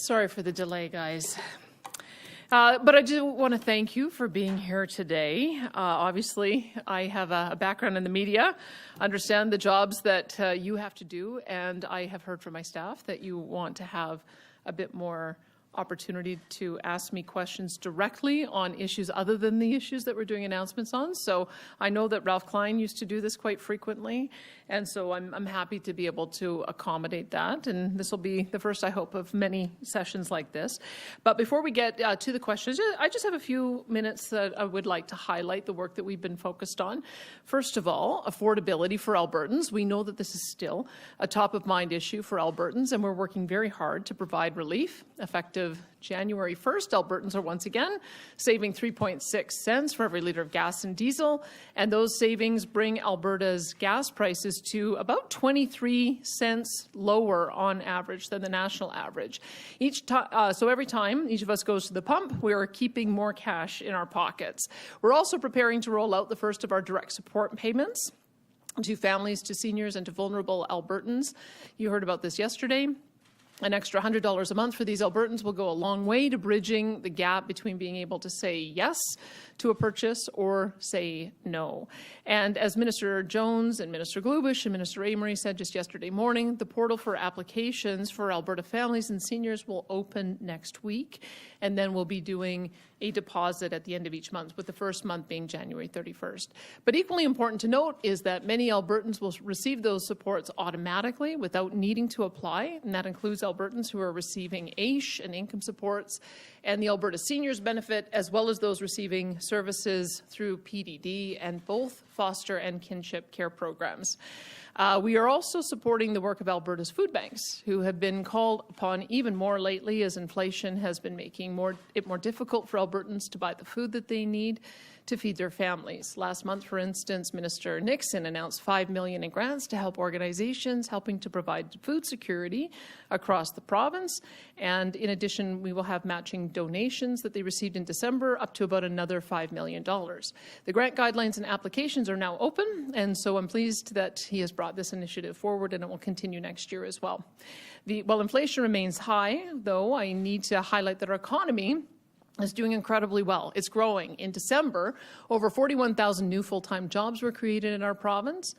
Sorry for the delay, guys. But I do want to thank you for being here today. Obviously, I have a background in the media, understand the jobs that you have to do, and I have heard from my staff that you want to have a bit more opportunity to ask me questions directly on issues other than the issues that we're doing announcements on. So I know that Ralph Klein used to do this quite frequently, and so I'm happy to be able to accommodate that. And this will be the first, I hope, of many sessions like this. But before we get to the questions, I just have a few minutes that I would like to highlight the work that we've been focused on. First of all, affordability for Albertans. We know that this is still a top of mind issue for Albertans, and we're working very hard to provide relief. Effective January 1st, Albertans are once again saving 3.6 cents for every litre of gas and diesel, and those savings bring Alberta's gas prices to about 23 cents lower on average than the national average. So every time each of us goes to the pump, we are keeping more cash in our pockets. We're also preparing to roll out the first of our direct support payments to families, to seniors, and to vulnerable Albertans. You heard about this yesterday. An extra $100 a month for these Albertans will go a long way to bridging the gap between being able to say yes to a purchase or say no. And as Minister Jones and Minister Glubish and Minister Amory said just yesterday morning, the portal for applications for Alberta families and seniors will open next week, and then we'll be doing a deposit at the end of each month, with the first month being January 31st. But equally important to note is that many Albertans will receive those supports automatically without needing to apply, and that includes Albertans who are receiving AISH and income supports and the Alberta Seniors Benefit, as well as those receiving services through PDD and both foster and kinship care programs. We are also supporting the work of Alberta's food banks, who have been called upon even more lately as inflation has been making it more difficult for Albertans to buy the food that they need to feed their families. Last month, for instance, Minister Nixon announced $5 million in grants to help organizations helping to provide food security across the province. And in addition, we will have matching donations that they received in December up to about another $5 million. The grant guidelines and applications are now open, and so I'm pleased that he has brought this initiative forward, and it will continue next year as well. While inflation remains high, though, I need to highlight that our economy is doing incredibly well. It's growing. In December, over 41,000 new full-time jobs were created in our province,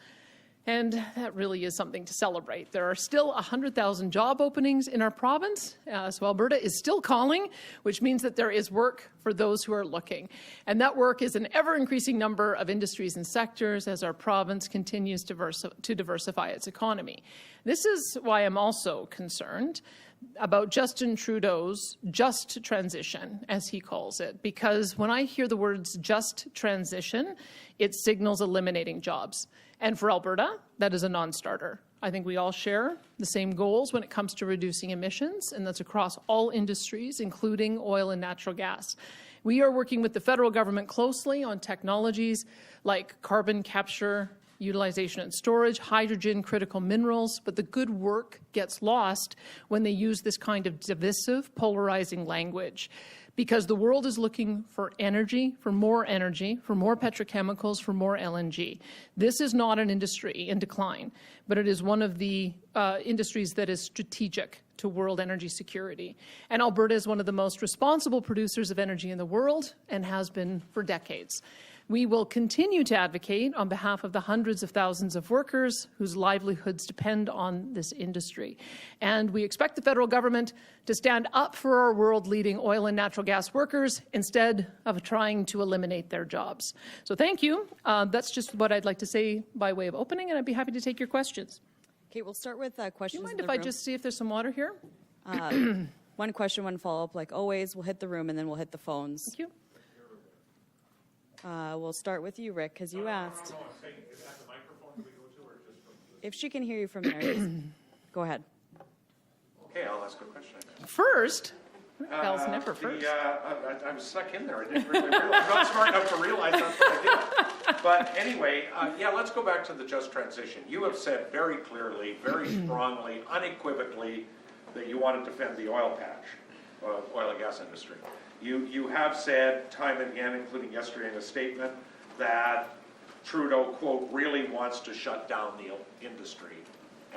and that really is something to celebrate. There are still 100,000 job openings in our province, so Alberta is still calling, which means that there is work for those who are looking. And that work is an ever-increasing number of industries and sectors as our province continues to diversify its economy. This is why I'm also concerned about Justin Trudeau's just transition, as he calls it, because when I hear the words just transition, it signals eliminating jobs. And for Alberta, that is a non-starter. I think we all share the same goals when it comes to reducing emissions, and that's across all industries, including oil and natural gas. We are working with the federal government closely on technologies like carbon capture, utilization and storage, hydrogen, critical minerals, but the good work gets lost when they use this kind of divisive, polarizing language. Because the world is looking for energy, for more petrochemicals, for more LNG. This is not an industry in decline, but it is one of the industries that is strategic to world energy security. And Alberta is one of the most responsible producers of energy in the world and has been for decades. We will continue to advocate on behalf of the hundreds of thousands of workers whose livelihoods depend on this industry. And we expect the federal government to stand up for our world-leading oil and natural gas workers instead of trying to eliminate their jobs. So thank you. That's just what I'd like to say by way of opening, and I'd be happy to take your questions. Okay, we'll start with questions. Do you mind if I just see if there's some water here? One question, one follow-up. Like always, we'll hit the room and then we'll hit the phones. Thank you. We'll start with you, Rick, because you asked. If she can hear you from there, go ahead. Okay, I'll ask a question. First? Bell's never first. I'm stuck in there. I didn't really realize. I'm not smart enough to realize that's what I did. But anyway, let's go back to the just transition. You have said very clearly, very strongly, unequivocally, that you want to defend the oil patch, oil and gas industry. You have said time and again, including yesterday in a statement, that Trudeau, quote, really wants to shut down the industry.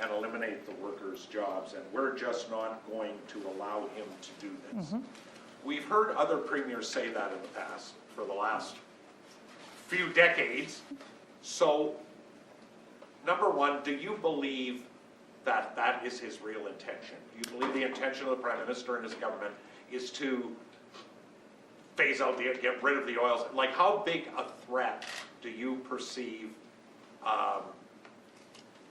and eliminate the workers' jobs, and we're just not going to allow him to do this. We've heard other premiers say that in the past for the last few decades. So, number one, do you believe that that is his real intention? Do you believe the intention of the Prime Minister and his government is to phase out, get rid of the oils? Like, how big a threat do you perceive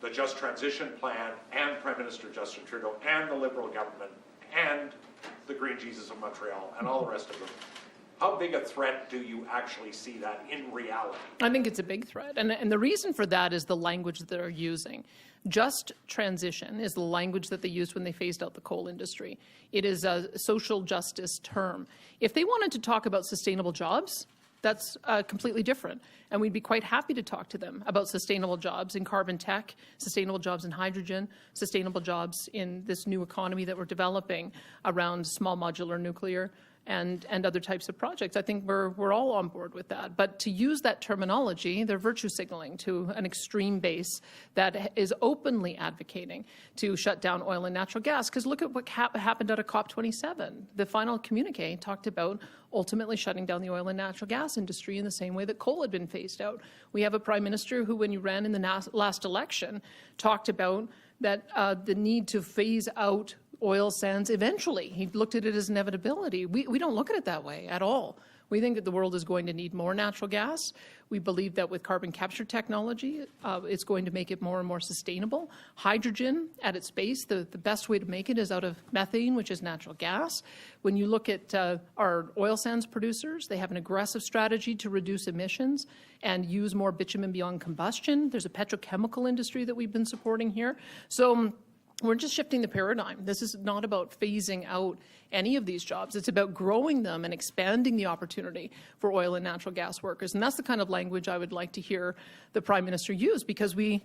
the Just Transition Plan and Prime Minister Justin Trudeau and the Liberal government and the Green Jesus of Montreal and all the rest of them? How big a threat do you actually see that in reality? I think it's a big threat. And the reason for that is the language that they're using. Just transition is the language that they used when they phased out the coal industry. It is a social justice term. If they wanted to talk about sustainable jobs, that's completely different. And we'd be quite happy to talk to them about sustainable jobs in carbon tech, sustainable jobs in hydrogen, sustainable jobs in this new economy that we're developing around small modular nuclear and other types of projects. I think we're all on board with that. But to use that terminology, they're virtue signaling to an extreme base that is openly advocating to shut down oil and natural gas. Because look at what happened at a COP27. The final communique talked about ultimately shutting down the oil and natural gas industry in the same way that coal had been phased out. We have a prime minister who, when you ran in the last election, talked about that the need to phase out oil sands eventually. He looked at it as inevitability. We don't look at it that way at all. We think that the world is going to need more natural gas. We believe that with carbon capture technology, it's going to make it more and more sustainable. Hydrogen at its base, the best way to make it is out of methane, which is natural gas. When you look at our oil sands producers, they have an aggressive strategy to reduce emissions and use more bitumen beyond combustion. There's a petrochemical industry that we've been supporting here. So we're just shifting the paradigm. This is not about phasing out any of these jobs. It's about growing them and expanding the opportunity for oil and natural gas workers. And that's the kind of language I would like to hear the Prime Minister use, because we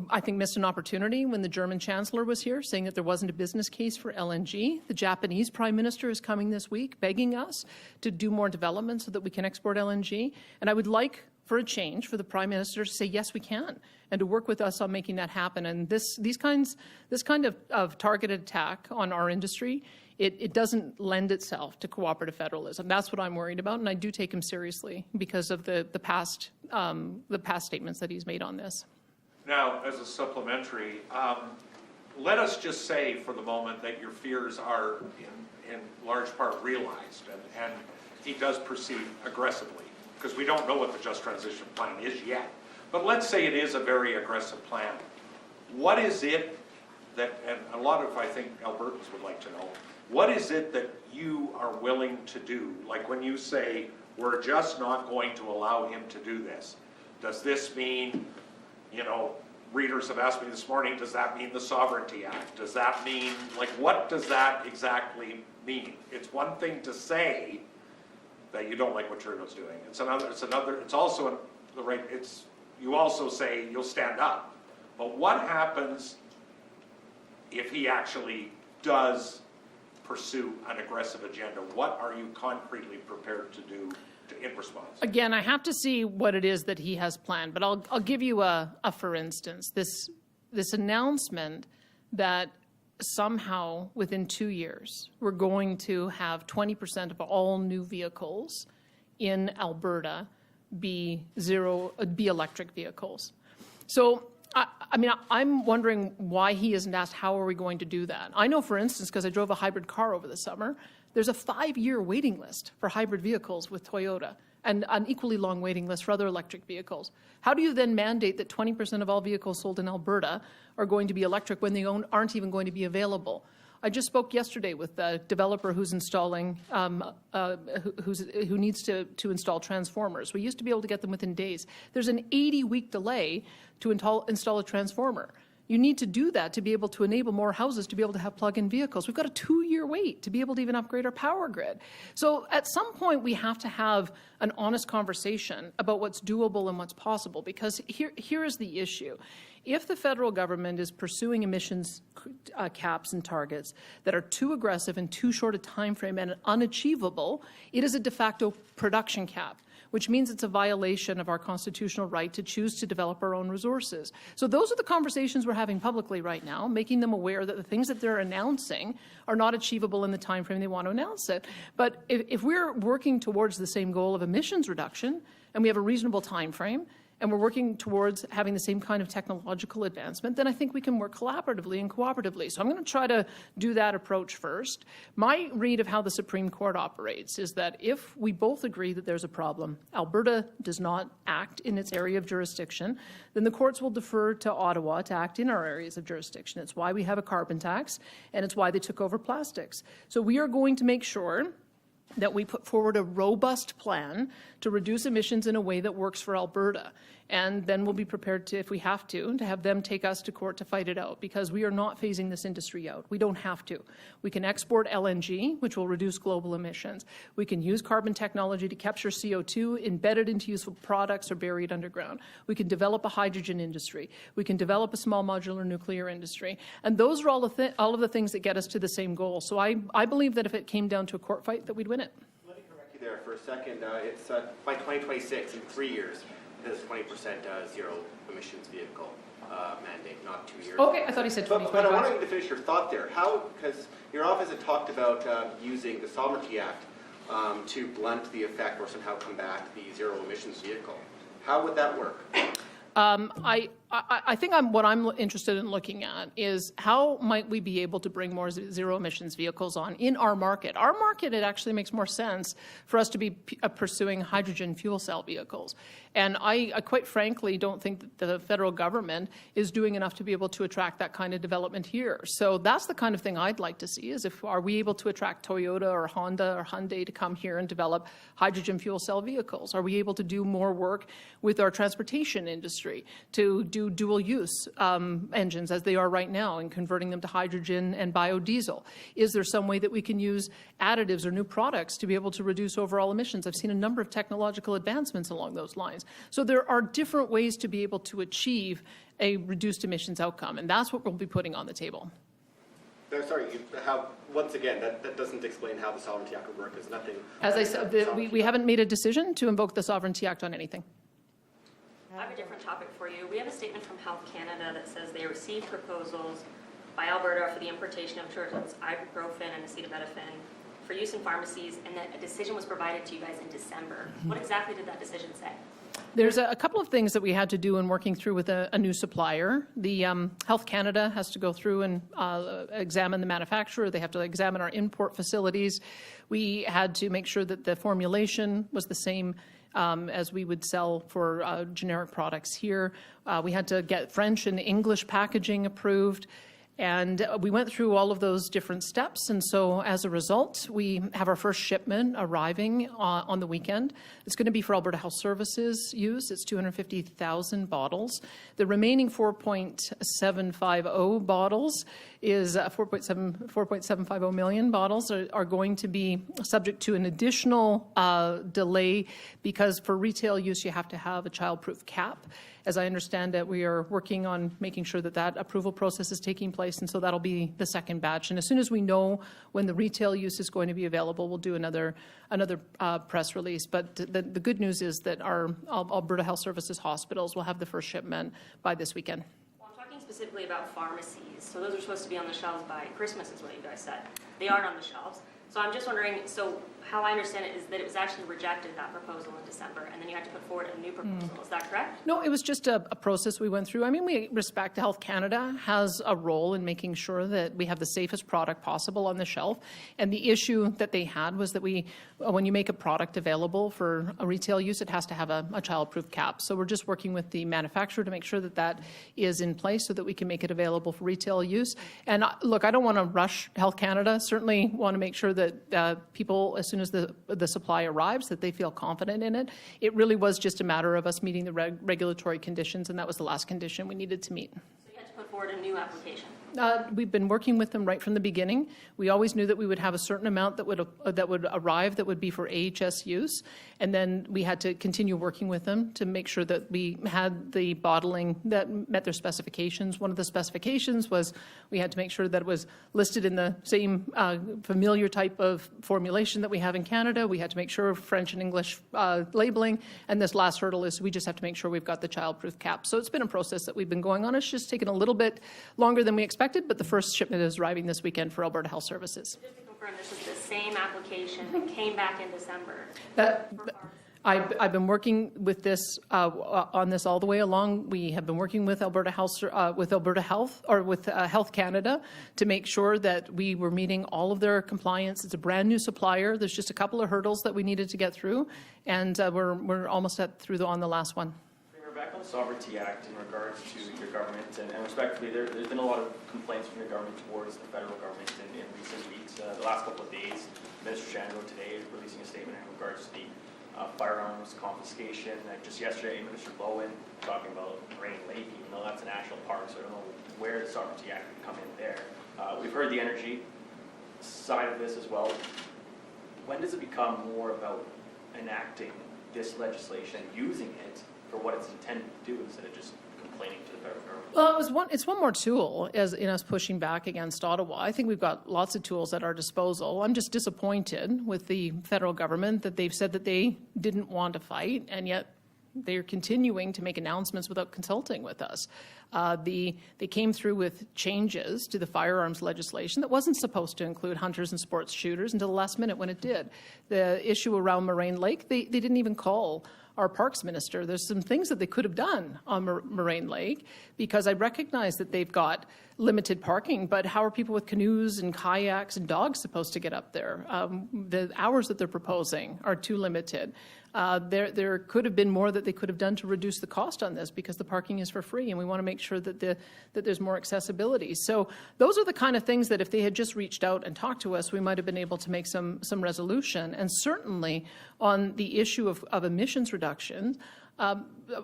I think, missed an opportunity when the German Chancellor was here, saying that there wasn't a business case for LNG. The Japanese Prime Minister is coming this week, begging us to do more development so that we can export LNG. And I would like, for a change, for the Prime Minister to say, yes, we can, and to work with us on making that happen. And this kind of targeted attack on our industry, it doesn't lend itself to cooperative federalism. That's what I'm worried about, and I do take him seriously because of the past statements that he's made on this. Now, as a supplementary, let us just say for the moment that your fears are in large part realized, and he does proceed aggressively, because we don't know what the Just Transition Plan is yet. But let's say it is a very aggressive plan. What is it that, and a lot of, I think, Albertans would like to know, what is it that you are willing to do? Like when you say, we're just not going to allow him to do this. Does this mean, you know, readers have asked me this morning, does that mean the Sovereignty Act? Does that mean, like, what does that exactly mean? It's one thing to say that you don't like what Trudeau's doing. It's also the right, you also say you'll stand up. But what happens if he actually does pursue an aggressive agenda? What are you concretely prepared to do in response? Again, I have to see what it is that he has planned, but I'll give you a for instance, this announcement that somehow within 2 years we're going to have 20% of all new vehicles in Alberta be electric vehicles. So I mean, I'm wondering why he isn't asked how are we going to do that. I know, for instance, because I drove a hybrid car over the summer, there's a 5-year waiting list for hybrid vehicles with Toyota, and an equally long waiting list for other electric vehicles. How do you then mandate that 20% of all vehicles sold in Alberta are going to be electric when they aren't even going to be available? I just spoke yesterday with a developer who's installing, who needs to install transformers. We used to be able to get them within days. There's an 80-week delay to install a transformer. You need to do that to be able to enable more houses to be able to have plug-in vehicles. We've got a 2-year wait to be able to even upgrade our power grid. So at some point we have to have an honest conversation about what's doable and what's possible, because here is the issue. If the federal government is pursuing emissions caps and targets that are too aggressive and too short a time frame and unachievable, it is a de facto production cap. which means it's a violation of our constitutional right to choose to develop our own resources. So those are the conversations we're having publicly right now, making them aware that the things that they're announcing are not achievable in the time frame they want to announce it. But if we're working towards the same goal of emissions reduction, and we have a reasonable time frame, and we're working towards having the same kind of technological advancement, then I think we can work collaboratively and cooperatively. So I'm going to try to do that approach first. My read of how the Supreme Court operates is that if we both agree that there's a problem, Alberta does not act in its area of jurisdiction, then the courts will defer to Ottawa to act in our areas of jurisdiction. It's why we have a carbon tax, and it's why they took over plastics. So we are going to make sure that we put forward a robust plan to reduce emissions in a way that works for Alberta. And then we'll be prepared to, if we have to have them take us to court to fight it out, because we are not phasing this industry out. We don't have to. We can export LNG, which will reduce global emissions. We can use carbon technology to capture CO2, embed it into useful products or bury it underground. We can develop a hydrogen industry. We can develop a small modular nuclear industry. And those are all of the things that get us to the same goal. So I believe that if it came down to a court fight, that we'd win it. Let me correct you there for a second. It's by 2026, in 3 years, there's 20% zero emissions vehicle mandate, not 2 years. Okay, I thought he said 2025. But I wanted you to finish your thought there. How, because your office had talked about using the Sovereignty Act to blunt the effect or somehow combat the zero emissions vehicle. How would that work? I think what I'm interested in looking at is how might we be able to bring more zero emissions vehicles on in our market. Our market, it actually makes more sense for us to be pursuing hydrogen fuel cell vehicles. And I quite frankly don't think that the federal government is doing enough to be able to attract that kind of development here. So that's the kind of thing I'd like to see is are we able to attract Toyota or Honda or Hyundai to come here and develop hydrogen fuel cell vehicles? Are we able to do more work with our transportation industry to do dual use engines as they are right now and converting them to hydrogen and biodiesel? Is there some way that we can use additives or new products to be able to reduce overall emissions? I've seen a number of technological advancements along those lines. So there are different ways to be able to achieve a reduced emissions outcome, and that's what we'll be putting on the table. Sorry, once again, that doesn't explain how the Sovereignty Act would work. There's nothing. As I said, we haven't made a decision to invoke the Sovereignty Act on anything. I have a different topic for you. We have a statement from Health Canada that says they received proposals by Alberta for the importation of children's ibuprofen and acetaminophen for use in pharmacies, and that a decision was provided to you guys in December. What exactly did that decision say? There's a couple of things that we had to do in working through with a new supplier. The Health Canada has to go through and examine the manufacturer. They have to examine our import facilities. We had to make sure that the formulation was the same as we would sell for generic products here. We had to get French and English packaging approved. And we went through all of those different steps, and so as a result, we have our first shipment arriving on the weekend. It's going to be for Alberta Health Services use. It's 250,000 bottles. The remaining 4.750 bottles is 4.750 million bottles are going to be subject to an additional delay because for retail use you have to have a child-proof cap. As I understand it, we are working on making sure that that approval process is taking place, and so that'll be the second batch. And as soon as we know when the retail use is going to be available, we'll do another press release. But the good news is that our Alberta Health Services hospitals will have the first shipment by this weekend. Well, I'm talking specifically about pharmacies. So those are supposed to be on the shelves by Christmas is what you guys said. They aren't on the shelves. So I'm just wondering, so how I understand it is that it was actually rejected, that proposal in December, and then you had to put forward a new proposal. Is that correct? No, it was just a process we went through. I mean, we respect Health Canada has a role in making sure that we have the safest product possible on the shelf. And the issue that they had was that when you make a product available for a retail use, it has to have a child-proof cap. So we're just working with the manufacturer to make sure that that is in place so that we can make it available for retail use. And look, I don't want to rush Health Canada. Certainly want to make sure that people, as soon as the supply arrives, that they feel confident in it. It really was just a matter of us meeting the regulatory conditions, and that was the last condition we needed to meet. So you had to put forward a new application? We've been working with them right from the beginning. We always knew that we would have a certain amount that would arrive that would be for AHS use, and then we had to continue working with them to make sure that we had the bottling that met their specifications. One of the specifications was we had to make sure that it was listed in the same familiar type of formulation that we have in Canada. We had to make sure French and English labeling, and this last hurdle is we just have to make sure we've got the child-proof cap. So it's been a process that we've been going on. It's just taken a little bit longer than we expected, but the first shipment is arriving this weekend for Alberta Health Services. Just to confirm, this is the same application that came back in December. I've been working with this on this all the way along. We have been working with Alberta Health, Health Canada to make sure that we were meeting all of their compliance. It's a brand new supplier. There's just a couple of hurdles that we needed to get through, and we're almost on the last one. Back on the Sovereignty Act in regards to your government, and respectfully, there's been a lot of complaints from your government towards the federal government in recent weeks. The last couple of days, Minister Shandro today is releasing a statement in regards to the firearms confiscation. Just yesterday, Minister Bowen talking about Moraine Lake, even though that's a national park, so I don't know where the Sovereignty Act would come in there. We've heard the energy side of this as well. When does it become more about enacting this legislation, using it for what it's intended to do instead of just complaining to the federal government? Well, it's one more tool as in us pushing back against Ottawa. I think we've got lots of tools at our disposal. I'm just disappointed with the federal government that they've said that they didn't want to fight, and yet they're continuing to make announcements without consulting with us. They came through with changes to the firearms legislation that wasn't supposed to include hunters and sports shooters until the last minute when it did. The issue around Moraine Lake, they didn't even call our parks minister. There's some things that they could have done on Moraine Lake, because I recognize that they've got limited parking, but how are people with canoes and kayaks and dogs supposed to get up there? The hours that they're proposing are too limited. There could have been more that they could have done to reduce the cost on this, because the parking is for free, and we want to make sure that that there's more accessibility. So those are the kind of things that if they had just reached out and talked to us, we might have been able to make some resolution. And certainly on the issue of emissions reduction,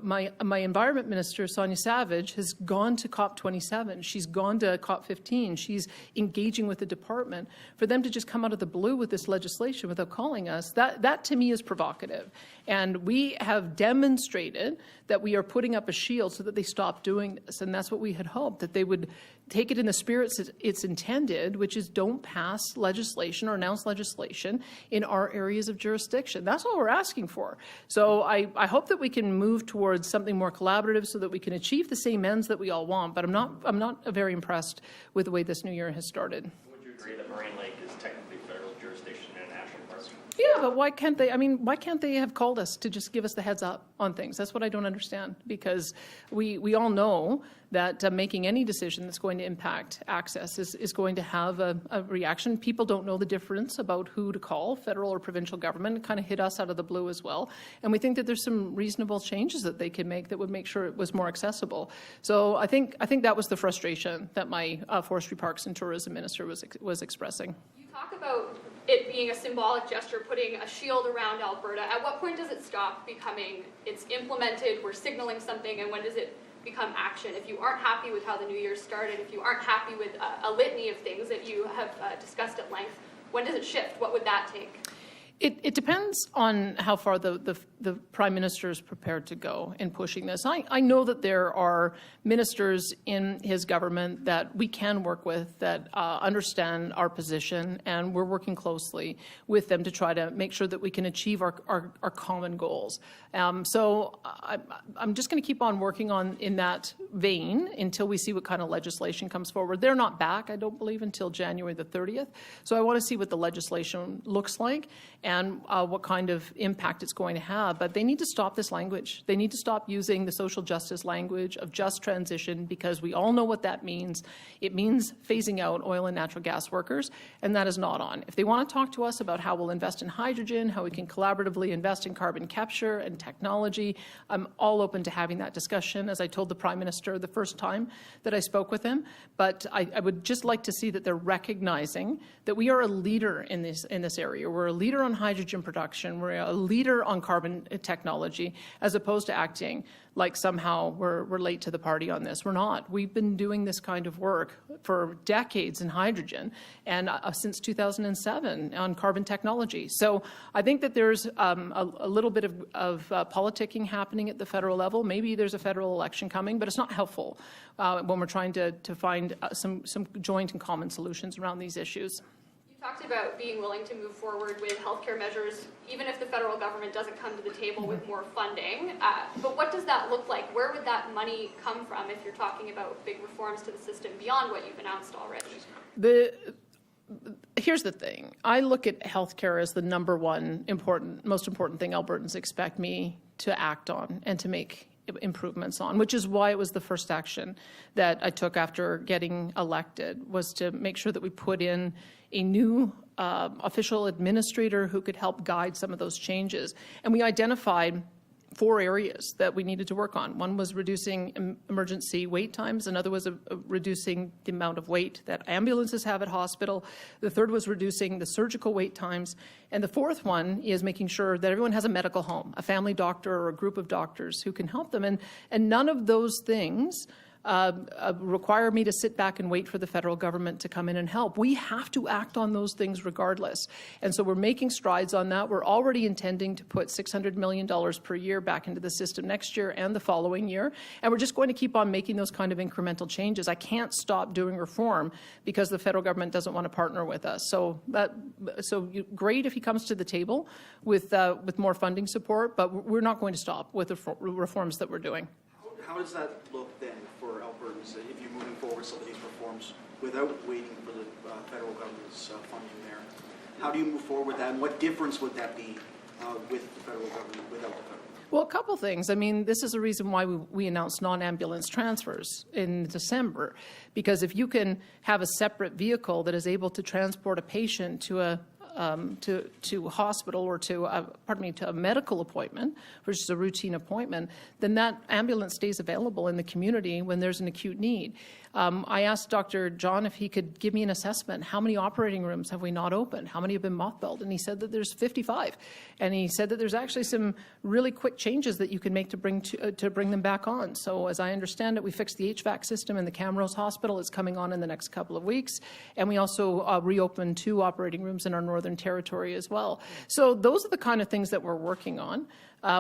my environment minister, Sonia Savage, has gone to COP27. She's gone to COP15. She's engaging with the department. For them to just come out of the blue with this legislation without calling us, that to me is provocative. And we have demonstrated that we are putting up a shield so that they stop doing this. And that's what we had hoped, that they would take it in the spirit it's intended, which is don't pass legislation or announce legislation in our areas of jurisdiction. That's all we're asking for. So I hope that we can move towards something more collaborative so that we can achieve the same ends that we all want. But I'm not very impressed with the way this new year has started. Would you agree that Moraine Lake is technically federal jurisdiction and a national park? Yeah, but why can't they? I mean, why can't they have called us to just give us the heads up on things? That's what I don't understand, because we all know that making any decision that's going to impact access is going to have a reaction. People don't know the difference about who to call, federal or provincial government. It kind of hit us out of the blue as well. And we think that there's some reasonable changes that they can make that would make sure it was more accessible. So I think that was the frustration that my Forestry, Parks and Tourism Minister was expressing. You talk about it being a symbolic gesture, putting a shield around Alberta. At what point does it stop becoming, it's implemented, we're signaling something, and when does it become action? If you aren't happy with how the new year started, if you aren't happy with a litany of things that you have discussed at length, when does it shift? What would that take? It depends on how far the Prime Minister is prepared to go in pushing this. I know that there are ministers in his government that we can work with that understand our position, and we're working closely with them to try to make sure that we can achieve our common goals. So I'm just going to keep on working on in that vein until we see what kind of legislation comes forward. They're not back, I don't believe, until January the 30th. So I want to see what the legislation looks like and what kind of impact it's going to have. But they need to stop this language. They need to stop using the social justice language of just transition, because we all know what that means. It means phasing out oil and natural gas workers, and that is not on. If they want to talk to us about how we'll invest in hydrogen, how we can collaboratively invest in carbon capture and technology, I'm all open to having that discussion, as I told the Prime Minister the first time that I spoke with him. But I would just like to see that they're recognizing that we are a leader in this area. We're a leader on on hydrogen production. We're a leader on carbon technology, as opposed to acting like somehow we're late to the party on this. We're not. We've been doing this kind of work for decades in hydrogen, and since 2007 on carbon technology. So I think that there's a little bit of politicking happening at the federal level. Maybe there's a federal election coming, but it's not helpful when we're trying to find some joint and common solutions around these issues. You talked about being willing to move forward with healthcare measures, even if the federal government doesn't come to the table with more funding. But what does that look like? Where would that money come from if you're talking about big reforms to the system beyond what you've announced already? Here's the thing. I look at healthcare as the number one most important thing Albertans expect me to act on and to make improvements on, which is why it was the first action that I took after getting elected, was to make sure that we put in a new official administrator who could help guide some of those changes. And we identified 4 areas that we needed to work on. One was reducing emergency wait times. Another was reducing the amount of wait that ambulances have at hospital. The third was reducing the surgical wait times. And the fourth one is making sure that everyone has a medical home, a family doctor or a group of doctors who can help them. And none of those things require me to sit back and wait for the federal government to come in and help. We have to act on those things regardless. And so we're making strides on that. We're already intending to put $600 million per year back into the system next year and the following year. And we're just going to keep on making those kind of incremental changes. I can't stop doing reform because the federal government doesn't want to partner with us. So great if he comes to the table with more funding support, but we're not going to stop with the reforms that we're doing. How does that look then for Albertans if you're moving forward with some of these reforms without waiting for the federal government's funding there? How do you move forward with that, and what difference would that be with the federal government, without the federal? Well, a couple things. I mean, this is the reason why we announced non-ambulance transfers in December, because if you can have a separate vehicle that is able to transport a patient to a hospital or to a medical appointment, which is a routine appointment, then that ambulance stays available in the community when there's an acute need. I asked Dr. John if he could give me an assessment. How many operating rooms have we not opened? How many have been mothballed? And he said that there's 55. And he said that there's actually some really quick changes that you can make to bring them back on. So as I understand it, we fixed the HVAC system in the Camrose Hospital. It's coming on in the next couple of weeks. And we also reopened 2 operating rooms in our Northern Territory as well. So those are the kind of things that we're working on.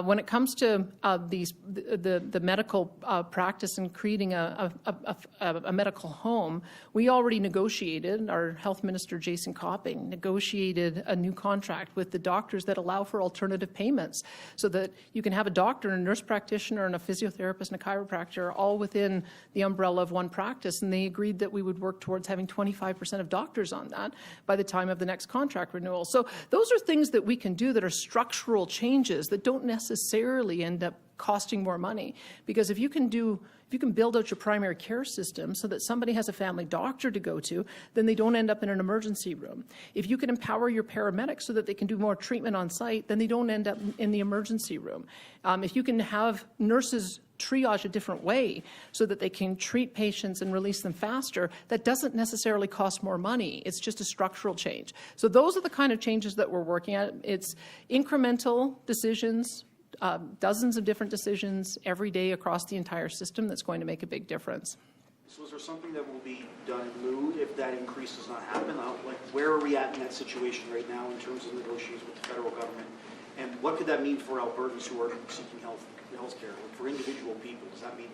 When it comes to the medical practice and creating a medical home, we already negotiated, our Health Minister Jason Copping negotiated a new contract with the doctors that allow for alternative payments so that you can have a doctor and a nurse practitioner and a physiotherapist and a chiropractor all within the umbrella of one practice. And they agreed that we would work towards having 25% of doctors on that by the time of the next contract renewal. So those are things that we can do that are structural changes that don't necessarily end up costing more money. Because if you can build out your primary care system so that somebody has a family doctor to go to, then they don't end up in an emergency room. If you can empower your paramedics so that they can do more treatment on site, then they don't end up in the emergency room. If you can have nurses triage a different way so that they can treat patients and release them faster, that doesn't necessarily cost more money. It's just a structural change. So those are the kind of changes that we're working at. It's incremental decisions, dozens of different decisions every day across the entire system that's going to make a big difference. So is there something that will be done in lieu if that increase does not happen? Like, where are we at in that situation right now in terms of negotiations with the federal government? And what could that mean for Albertans who are seeking health care? Like, for individual people, does that mean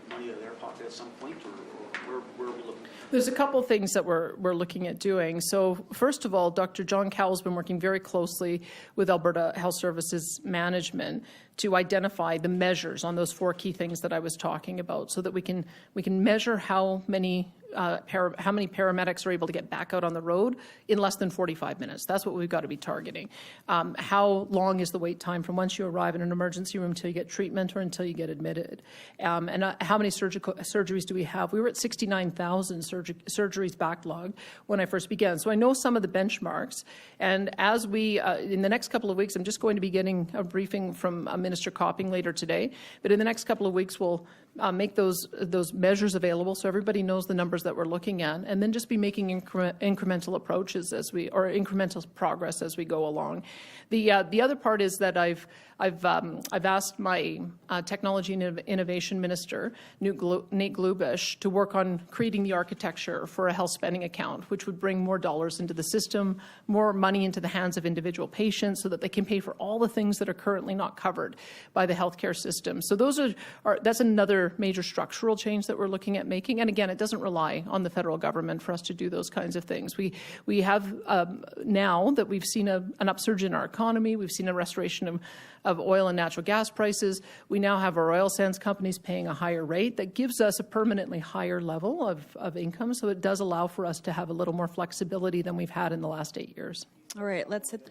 money out of their pocket at some point, or where are we looking? There's a couple of things that we're looking at doing. So first of all, Dr. John Cowell's been working very closely with Alberta Health Services Management to identify the measures on those 4 key things that I was talking about, so that we can measure how many paramedics are able to get back out on the road in less than 45 minutes. That's what we've got to be targeting. How long is the wait time from once you arrive in an emergency room until you get treatment or until you get admitted? And how many surgeries do we have? We were at 69,000 surgeries backlogged when I first began. So I know some of the benchmarks. And as we, in the next couple of weeks, I'm just going to be getting a briefing from Minister Copping later today. But in the next couple of weeks, we'll make those measures available so everybody knows the numbers that we're looking at, and then just be making incremental approaches or incremental progress as we go along. The other part is that I've asked my Technology and Innovation Minister, Nate Glubish, to work on creating the architecture for a health spending account, which would bring more dollars into the system, more money into the hands of individual patients so that they can pay for all the things that are currently not covered by the healthcare system. So that's another major structural change that we're looking at making. And again, it doesn't rely on the federal government for us to do those kinds of things. We have now that we've seen an upsurge in our economy, we've seen a restoration of oil and natural gas prices. We now have our oil sands companies paying a higher rate that gives us a permanently higher level of income. So it does allow for us to have a little more flexibility than we've had in the last 8 years. All right, let's hit.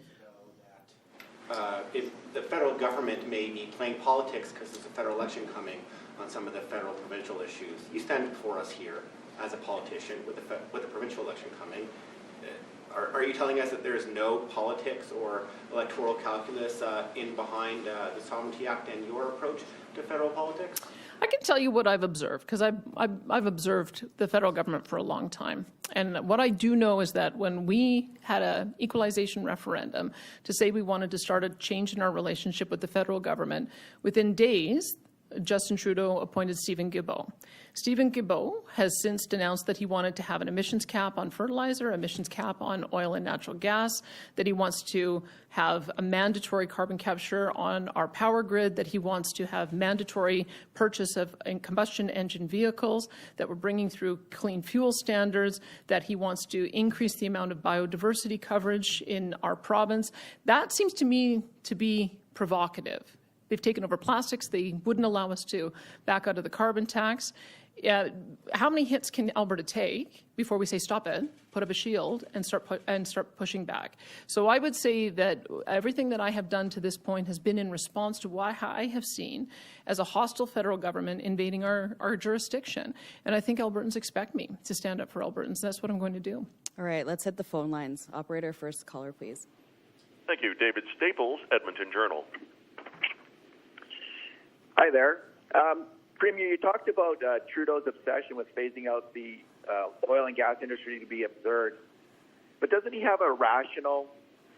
If the federal government may be playing politics because there's a federal election coming on some of the federal provincial issues, you stand before us here as a politician with the provincial election coming. Are you telling us that there is no politics or electoral calculus in behind the Sovereignty Act and your approach to federal politics? I can tell you what I've observed, because I've observed the federal government for a long time. And what I do know is that when we had an equalization referendum to say we wanted to start a change in our relationship with the federal government, within days, Justin Trudeau appointed Stephen Guilbeault. Stephen Guilbeault has since denounced that he wanted to have an emissions cap on fertilizer, emissions cap on oil and natural gas, that he wants to have a mandatory carbon capture on our power grid, that he wants to have mandatory purchase of combustion engine vehicles, that we're bringing through clean fuel standards, that he wants to increase the amount of biodiversity coverage in our province. That seems to me to be provocative. They've taken over plastics. They wouldn't allow us to back out of the carbon tax. How many hits can Alberta take before we say stop it, put up a shield, and start pushing back? So I would say that everything that I have done to this point has been in response to what I have seen as a hostile federal government invading our jurisdiction. And I think Albertans expect me to stand up for Albertans. That's what I'm going to do. All right, let's hit the phone lines. Operator, first caller, please. Thank you. David Staples, Edmonton Journal. Hi there. Premier, you talked about Trudeau's obsession with phasing out the oil and gas industry to be absurd. But doesn't he have a rational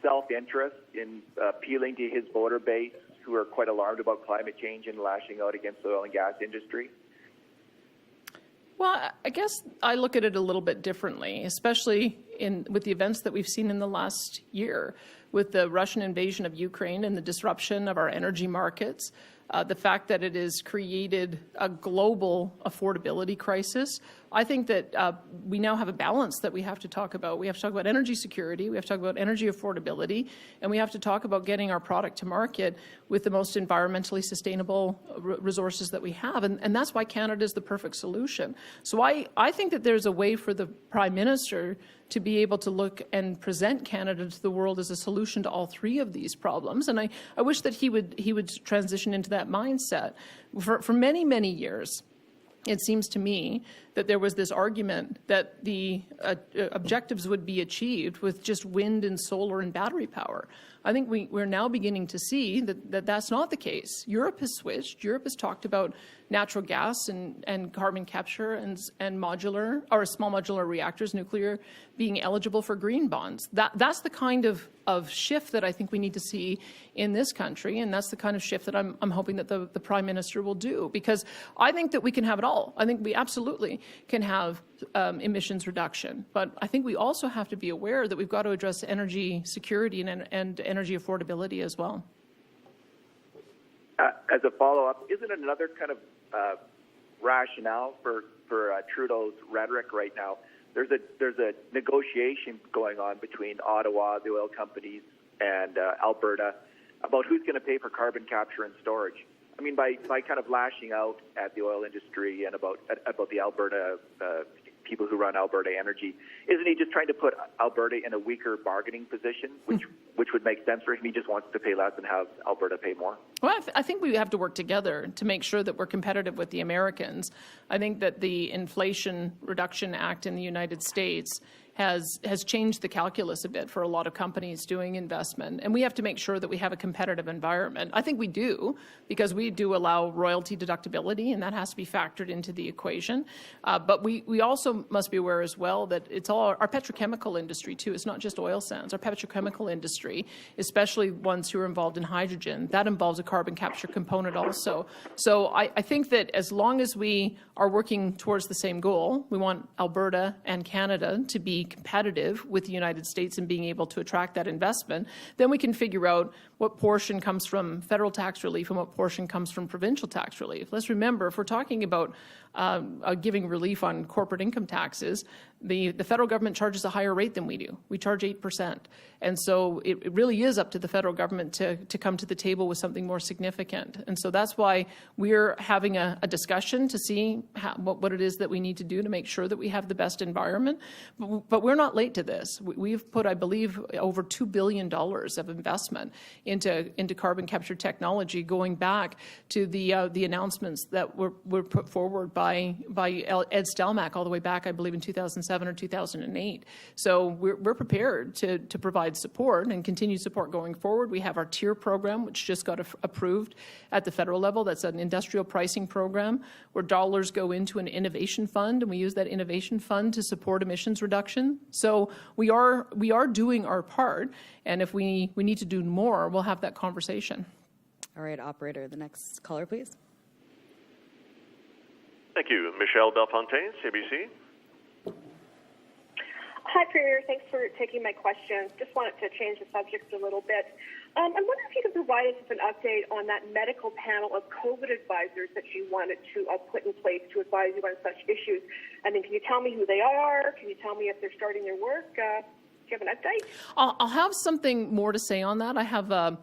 self-interest in appealing to his voter base who are quite alarmed about climate change and lashing out against the oil and gas industry? Well, I guess I look at it a little bit differently, especially with the events that we've seen in the last year, with the Russian invasion of Ukraine and the disruption of our energy markets. The fact that it has created a global affordability crisis. I think that we now have a balance that we have to talk about. We have to talk about energy security, we have to talk about energy affordability, and we have to talk about getting our product to market with the most environmentally sustainable resources that we have. And that's why Canada is the perfect solution. So I think that there's a way for the Prime Minister to be able to look and present Canada to the world as a solution to all three of these problems. And I wish that he would transition into that mindset. For many, many years, it seems to me that there was this argument that the objectives would be achieved with just wind and solar and battery power. I think we're now beginning to see that that's not the case. Europe has switched. Europe has talked about natural gas and carbon capture and modular or small modular reactors, nuclear, being eligible for green bonds. That's the kind of shift that I think we need to see in this country, and that's the kind of shift that I'm hoping that the Prime Minister will do, because I think that we can have it all. I think we absolutely can have emissions reduction, but I think we also have to be aware that we've got to address energy security and energy affordability as well. As a follow-up, isn't it another kind of rationale for Trudeau's rhetoric right now? There's a negotiation going on between Ottawa, the oil companies, and Alberta about who's going to pay for carbon capture and storage. I mean, by kind of lashing out at the oil industry and about the Alberta people who run Alberta Energy, isn't he just trying to put Alberta in a weaker bargaining position, which would make sense for him? He just wants to pay less and have Alberta pay more. Well, I think we have to work together to make sure that we're competitive with the Americans. I think that the Inflation Reduction Act in the United States has changed the calculus a bit for a lot of companies doing investment. And we have to make sure that we have a competitive environment. I think we do, because we do allow royalty deductibility, and that has to be factored into the equation. But we also must be aware as well that it's all our petrochemical industry too. It's not just oil sands. Our petrochemical industry, especially ones who are involved in hydrogen, that involves a carbon capture component also. So I think that as long as we are working towards the same goal, we want Alberta and Canada to be competitive with the United States and being able to attract that investment, then we can figure out what portion comes from federal tax relief and what portion comes from provincial tax relief. Let's remember, if we're talking about giving relief on corporate income taxes, the federal government charges a higher rate than we do. We charge 8%. And so it really is up to the federal government to come to the table with something more significant. And so that's why we're having a discussion to see what it is that we need to do to make sure that we have the best environment. But we're not late to this. We've put, I believe, over $2 billion of investment into carbon capture technology, going back to the announcements that were put forward by Ed Stelmach all the way back, I believe, in 2007 or 2008. So we're prepared to provide support and continued support going forward. We have our TIER program, which just got approved at the federal level. That's an industrial pricing program where dollars go into an innovation fund, and we use that innovation fund to support emissions reduction. So we are doing our part, and if we need to do more, we'll have that conversation. All right, operator, the next caller, please. Thank you. Michelle Belfontaine, CBC. Hi, Premier. Thanks for taking my questions. Just wanted to change the subject a little bit. I wonder if you could provide us with an update on that medical panel of COVID advisors that you wanted to put in place to advise you on such issues. I mean, can you tell me who they are? Can you tell me if they're starting their work? Do you have an update? I'll have something more to say on that. I have a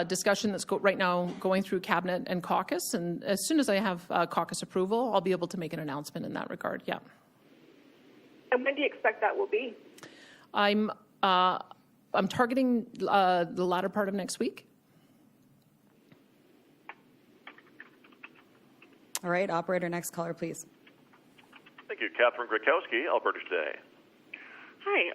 discussion that's right now going through Cabinet and caucus, and as soon as I have caucus approval, I'll be able to make an announcement in that regard. Yeah. And when do you expect that will be? I'm targeting the latter part of next week. All right, operator, next caller, please. Thank you. Catherine Grakowski, Alberta Today. Hi.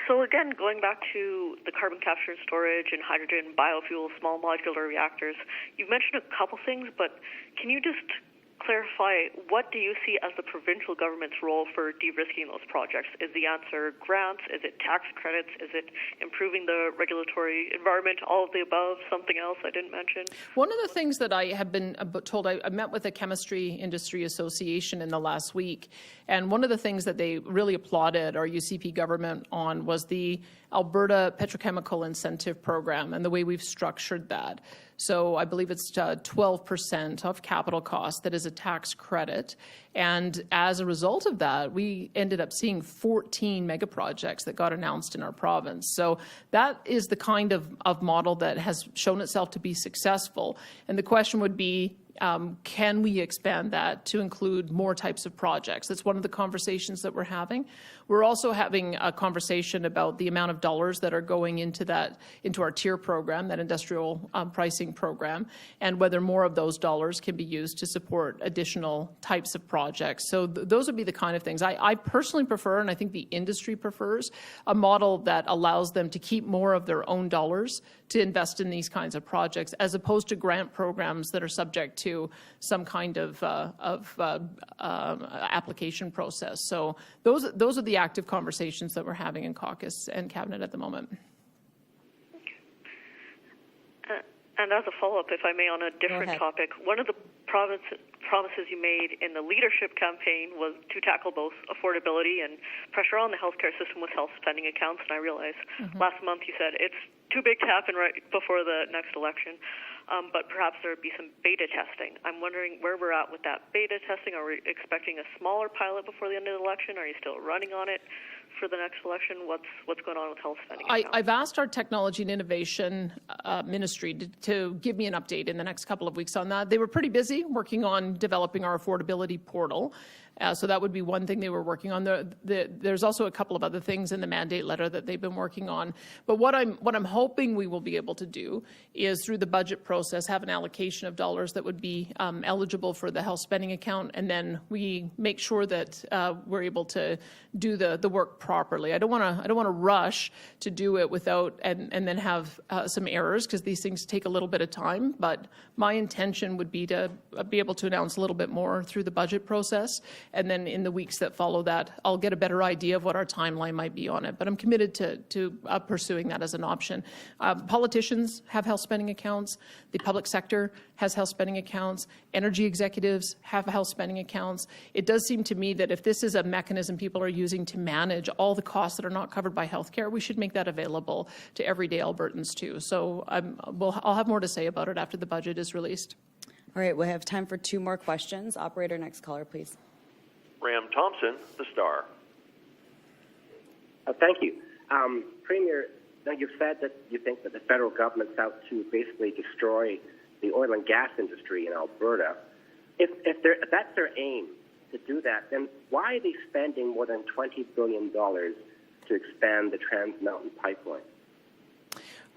So again, going back to the carbon capture and storage and hydrogen, biofuels, small modular reactors, you've mentioned a couple things, but can you just clarify, what do you see as the provincial government's role for de-risking those projects? Is the answer grants? Is it tax credits? Is it improving the regulatory environment? All of the above? Something else I didn't mention? One of the things that I have been told, I met with the Chemistry Industry Association in the last week, and one of the things that they really applauded our UCP government on was the Alberta Petrochemical Incentive Program and the way we've structured that. So I believe it's 12% of capital cost that is a tax credit. And as a result of that, we ended up seeing 14 mega projects that got announced in our province. So that is the kind of model that has shown itself to be successful. And the question would be, can we expand that to include more types of projects? That's one of the conversations that we're having. We're also having a conversation about the amount of dollars that are going into our TIER program, that industrial pricing program, and whether more of those dollars can be used to support additional types of projects. So those would be the kind of things. I personally prefer, and I think the industry prefers, a model that allows them to keep more of their own dollars to invest in these kinds of projects, as opposed to grant programs that are subject to some kind of application process. So those are the active conversations that we're having in caucus and cabinet at the moment. And as a follow-up, if I may, on a different topic, one of the promises you made in the leadership campaign was to tackle both affordability and pressure on the healthcare system with health spending accounts. And I realize last month you said it's too big to happen right before the next election, but perhaps there would be some beta testing. I'm wondering where we're at with that beta testing. Are we expecting a smaller pilot before the end of the election? Are you still running on it for the next election? What's going on with health spending? I've asked our Technology and Innovation Ministry to give me an update in the next couple of weeks on that. They were pretty busy working on developing our affordability portal. So that would be one thing they were working on. There's also a couple of other things in the mandate letter that they've been working on. But what I'm hoping we will be able to do is through the budget process have an allocation of dollars that would be eligible for the health spending account, and then we make sure that we're able to do the work properly. I don't want to rush to do it without and then have some errors, because these things take a little bit of time. But my intention would be to be able to announce a little bit more through the budget process, and then in the weeks that follow that, I'll get a better idea of what our timeline might be on it. But I'm committed to pursuing that as an option. Politicians have health spending accounts. The public sector has health spending accounts. Energy executives have health spending accounts. It does seem to me that if this is a mechanism people are using to manage all the costs that are not covered by healthcare, we should make that available to everyday Albertans too. So I'll have more to say about it after the budget is released. All right, we have time for 2 more questions. Operator, next caller, please. Ram Thompson, The Star. Thank you. Premier, now you've said that you think that the federal government's out to basically destroy the oil and gas industry in Alberta. If that's their aim to do that, then why are they spending more than $20 billion to expand the Trans Mountain pipeline?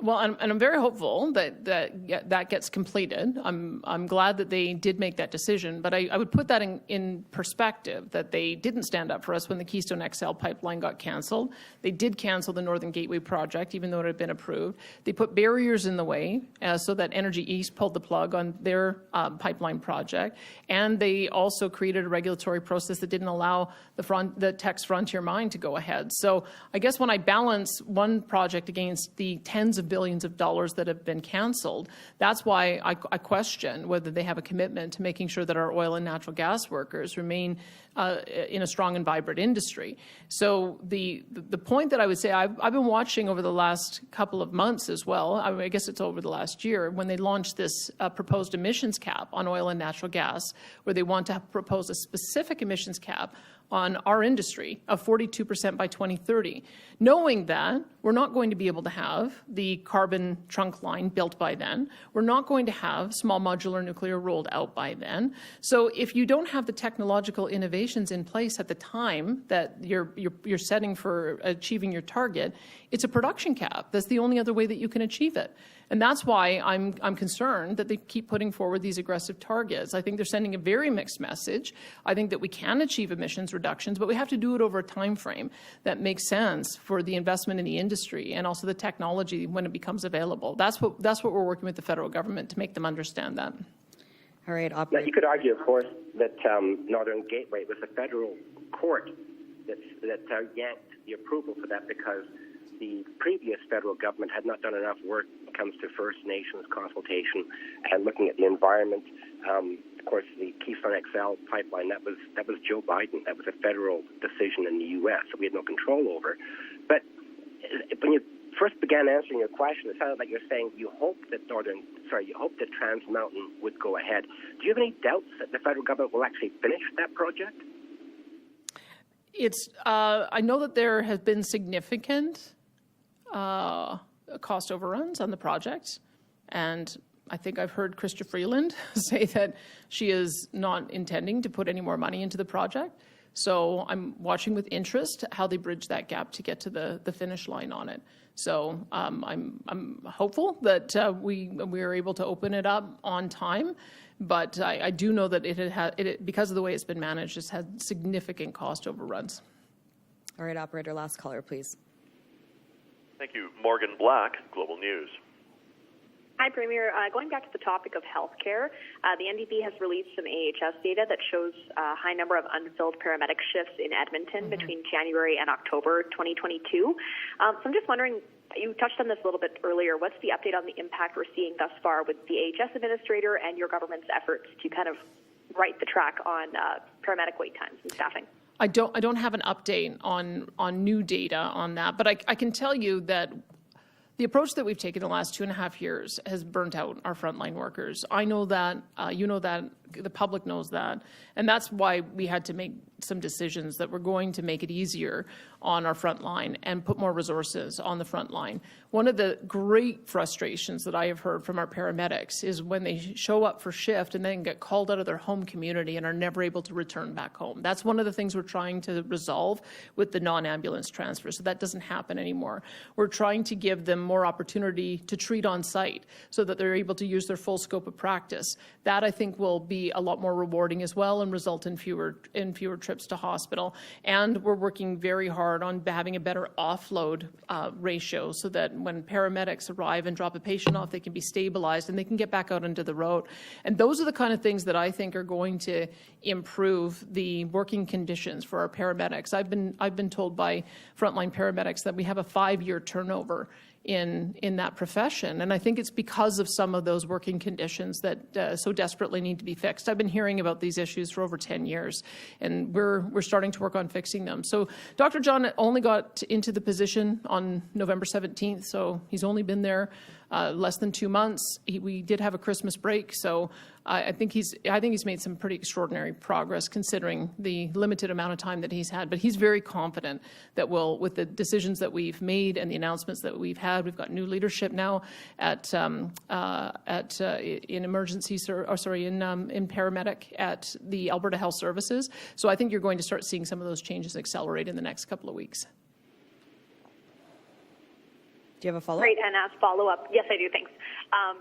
Well, and I'm very hopeful that gets completed. I'm glad that they did make that decision, but I would put that in perspective, that they didn't stand up for us when the Keystone XL pipeline got canceled. They did cancel the Northern Gateway project, even though it had been approved. They put barriers in the way so that Energy East pulled the plug on their pipeline project, and they also created a regulatory process that didn't allow the Tex Frontier mine to go ahead. So I guess when I balance one project against the tens of billions of dollars that have been canceled, that's why I question whether they have a commitment to making sure that our oil and natural gas workers remain in a strong and vibrant industry. So the point that I would say, I've been watching over the last couple of months as well, I guess it's over the last year, when they launched this proposed emissions cap on oil and natural gas, where they want to propose a specific emissions cap on our industry of 42% by 2030, knowing that we're not going to be able to have the carbon trunk line built by then. We're not going to have small modular nuclear rolled out by then. So if you don't have the technological innovations in place at the time that you're setting for achieving your target, it's a production cap. That's the only other way that you can achieve it. And that's why I'm concerned that they keep putting forward these aggressive targets. I think they're sending a very mixed message. I think that we can achieve emissions reductions, but we have to do it over a time frame that makes sense for the investment in the industry and also the technology when it becomes available. That's what we're working with the federal government to make them understand that. All right, Now, you could argue, of course, that Northern Gateway was the federal court that yanked the approval for that because the previous federal government had not done enough work when it comes to First Nations consultation and looking at the environment. Of course, the Keystone XL pipeline, that was Joe Biden. That was a federal decision in the U.S., so we had no control over. But when you first began answering your question, it sounded like you're saying you hope that Trans Mountain would go ahead. Do you have any doubts that the federal government will actually finish that project? I know that there has been significant cost overruns on the project, and I think I've heard Chrystia Freeland say that she is not intending to put any more money into the project. So I'm watching with interest how they bridge that gap to get to the finish line on it. So I'm hopeful that we are able to open it up on time, but I do know that it because of the way it's been managed, it's had significant cost overruns. All right, operator, last caller, please. Thank you. Morgan Black, Global News. Hi, Premier. Going back to the topic of healthcare, the NDP has released some AHS data that shows a high number of unfilled paramedic shifts in Edmonton between January and October 2022. So I'm just wondering, you touched on this a little bit earlier, what's the update on the impact we're seeing thus far with the AHS administrator and your government's efforts to kind of right the track on paramedic wait times and staffing? I don't have an update on new data on that, but I can tell you that The approach that we've taken the last 2.5 years has burnt out our frontline workers. I know that, you know that, the public knows that, and that's why we had to make some decisions that were going to make it easier on our front line and put more resources on the front line. One of the great frustrations that I have heard from our paramedics is when they show up for shift and then get called out of their home community and are never able to return back home. That's one of the things we're trying to resolve with the non-ambulance transfer, so that doesn't happen anymore. We're trying to give them more opportunity to treat on site so that they're able to use their full scope of practice. That, I think, will be a lot more rewarding as well and result in fewer trips to hospital. And we're working very hard on having a better offload ratio so that when paramedics arrive and drop a patient off, they can be stabilized and they can get back out into the road. And those are the kind of things that I think are going to improve the working conditions for our paramedics. I've been told by frontline paramedics that we have a 5-year turnover in that profession, and I think it's because of some of those working conditions that so desperately need to be fixed. I've been hearing about these issues for over 10 years, and we're starting to work on fixing them. So Dr. John only got into the position on November 17th, so he's only been there less than 2 months. We did have a Christmas break, so I think he's made some pretty extraordinary progress considering the limited amount of time that he's had. But he's very confident that with the decisions that we've made and the announcements that we've had, we've got new leadership now in paramedic at the Alberta Health Services. So I think you're going to start seeing some of those changes accelerate in the next couple of weeks. Do you have a follow-up? Great, and as follow-up, yes, I do, thanks.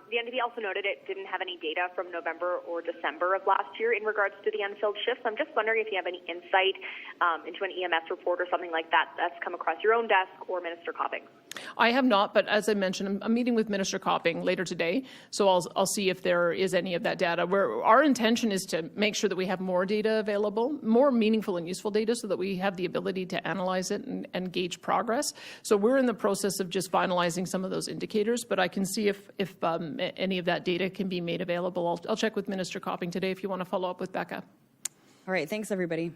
The NDP also noted it didn't have any data from November or December of last year in regards to the unfilled shifts. I'm just wondering if you have any insight into an EMS report or something like that that's come across your own desk or Minister Copping. I have not, but as I mentioned, I'm meeting with Minister Copping later today, so I'll see if there is any of that data. Our intention is to make sure that we have more data available, more meaningful and useful data, so that we have the ability to analyze it and gauge progress. So we're in the process of just finalizing some of those indicators, but I can see if any of that data can be made available. I'll check with Minister Copping today if you want to follow up with Becca. All right, thanks everybody.